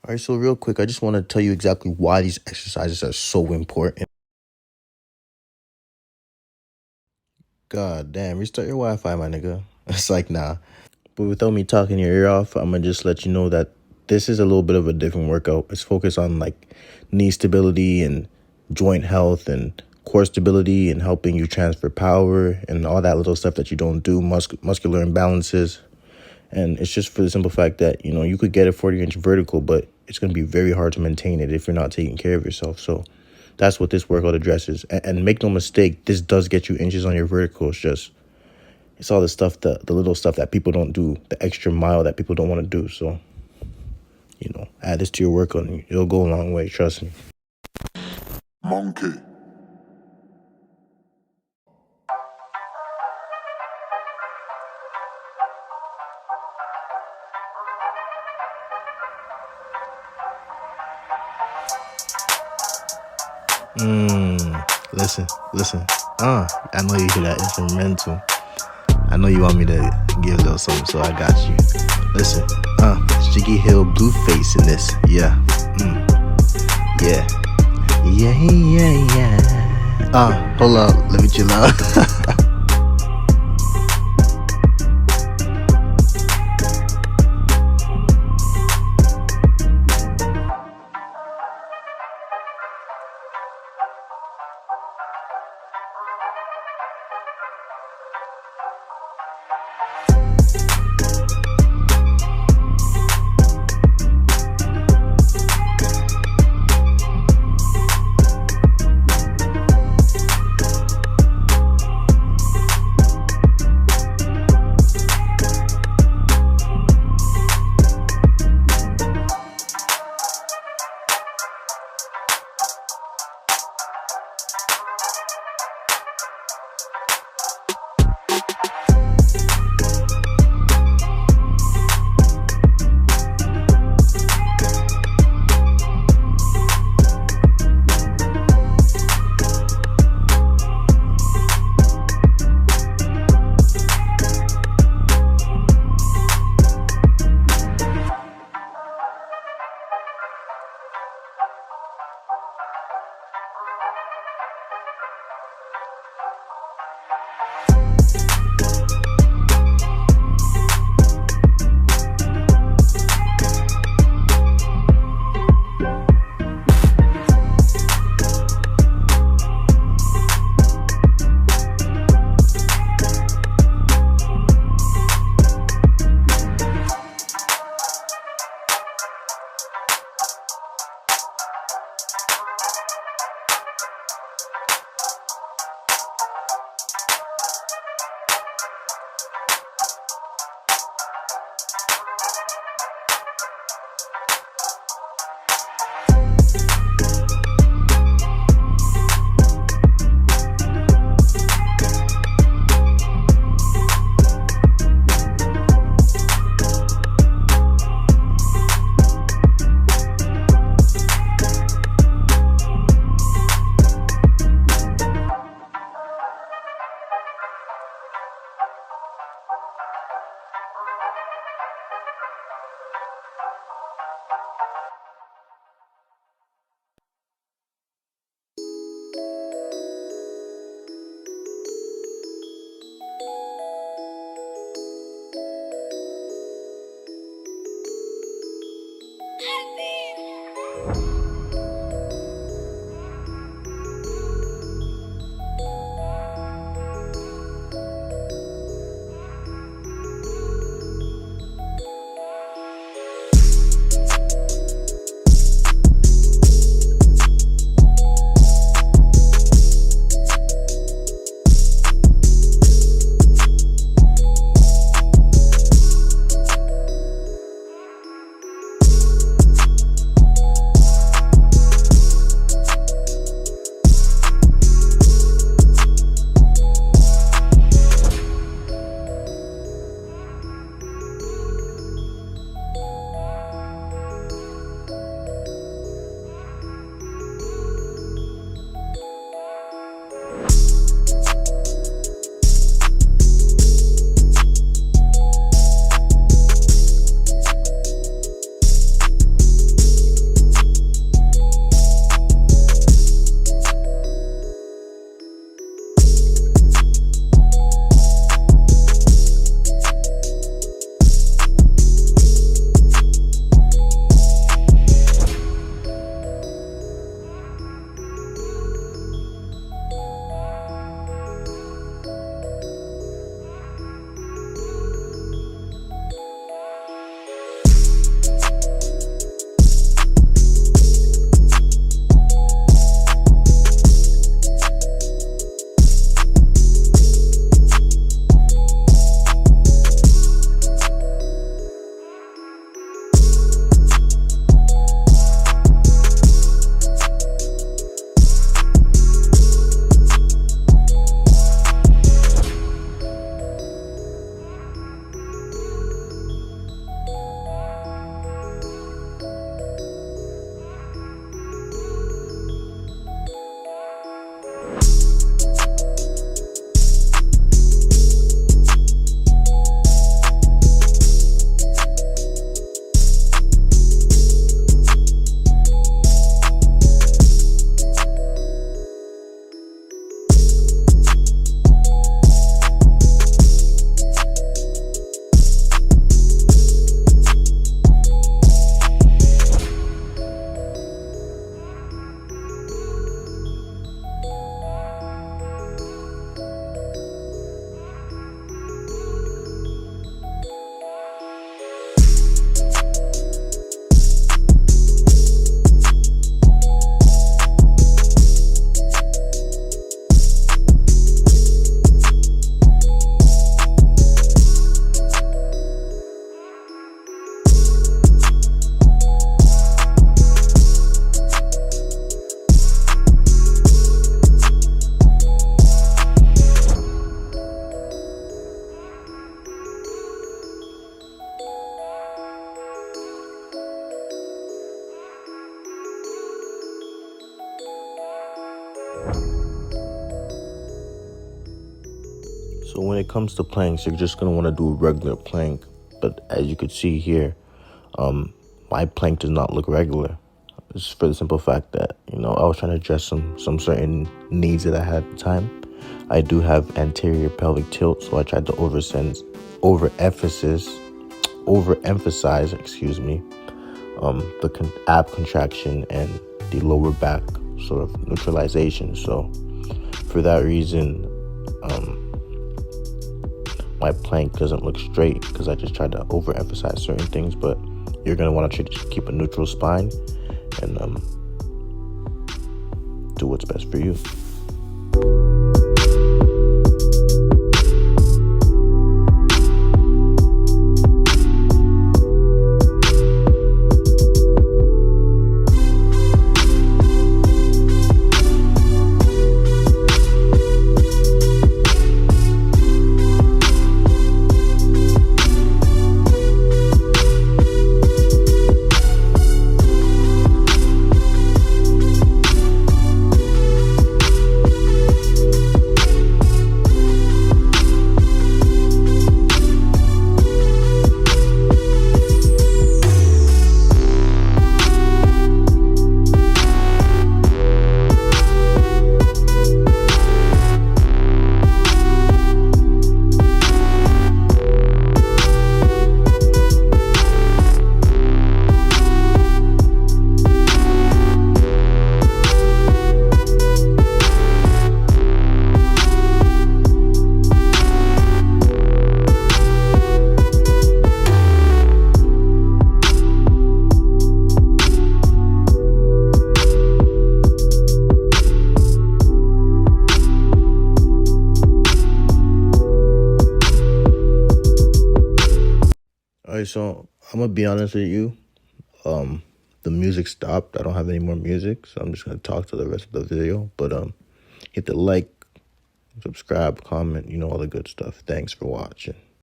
All right, so real quick, I just want to tell you exactly why these exercises are so important. God damn, restart your Wi-Fi, my nigga. It's like, nah. But without me talking your ear off, I'm gonna just let you know that this is a little bit of a different workout. It's focused on like knee stability and joint health and core stability and helping you transfer power and all that little stuff that you don't do, muscular imbalances. And it's just for the simple fact that, you could get a 40-inch vertical, but it's going to be very hard to maintain it if you're not taking care of yourself. So that's what this workout addresses. And make no mistake, this does get you inches on your vertical. It's all the stuff, the little stuff that people don't do, the extra mile that people don't want to do. So, add this to your workout and it'll go a long way. Trust me. Monkey. Listen. I know you hear that instrumental. I know you want me to give a little something, so I got you. Listen, it's JiggyHills Blueface in this. Yeah. Yeah. Yeah. Hold on, let me chill out. So when it comes to planks, you're just gonna want to do a regular plank. But as you could see here, my plank does not look regular. It's for the simple fact that I was trying to address some certain needs that I had at the time. I do have anterior pelvic tilt, so I tried to overemphasize, the ab contraction and the lower back sort of neutralization. So for that reason, my plank doesn't look straight because I just tried to overemphasize certain things. But you're gonna want to keep a neutral spine and do what's best for you. All right, so I'm gonna be honest with you. The music stopped. I don't have any more music, so I'm just gonna talk to the rest of the video. But hit the like, subscribe, comment, all the good stuff. Thanks for watching.